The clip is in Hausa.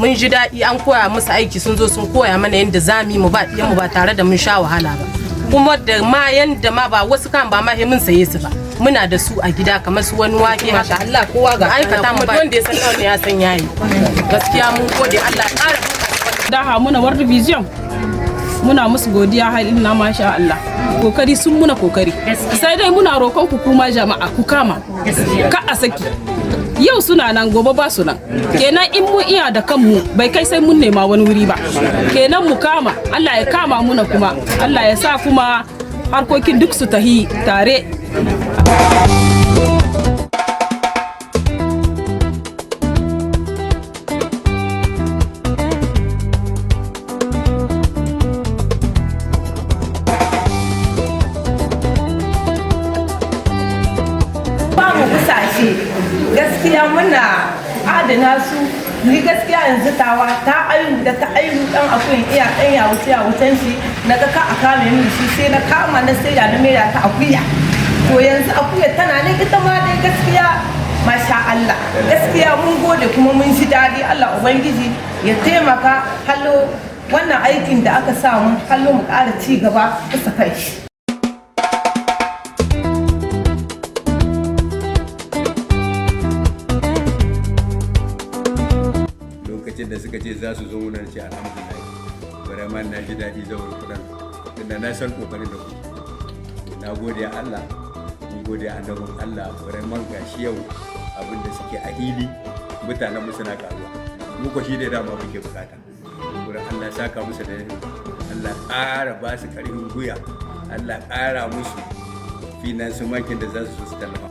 mun ji daɗi an koya musu aiki sun zo sun koya mana yadda zamu mu ba mu ba tare da mun sha wahala ba kuma da ma yanda ma ba wasu kan ba ma mun saye su ba muna da su a gida kamar su wani wake haka Allah kowa ga aikata mu wanda ya san ne ya san yayi gaskiya mun gode Allah ya ƙara daha muna World Vision muna musu godiya halin na masha Allah kokari sun muna kokari sai dai muna roƙon ku kuma jama'a ku kama ka a saki yau suna nan gobe ba su nan kenan in mu iya da kanmu bai kai sai mun nema wani wuri ba kenan mu kama Allah ya kama muna kuma Allah ya sa kuma harkokin duk su tahi tare. Gaskiya muna adana su ni gaskiya yanzu tawa ta ayu da ta ayu dan akun iya dan ya wucen shi naga ka a kame min shi sai na kama na sai da mai ta akuya to yanzu akuya tana ne ita ma dai gaskiya masha Allah gaskiya mun gode kuma mun ji dadi Allah ubangiji ya taimaka hallo wannan aikin da aka sa mun hallo mu ƙara ci gaba bisa kai da suka ce za su zo wunar ce alhamdulillah vraiment na ji daɗi zaune kudan tunda na san kokarin da ku na gode Allah mun gode annabin Allah vraiment gashi yau abin da suke a hili mutanen mu suna karuwa mu ko shi da dama muke bukata wurin Allah ya saka musu da Allah ƙara ba su ƙarfin guya Allah ƙara musu finansu makin da za su tallafa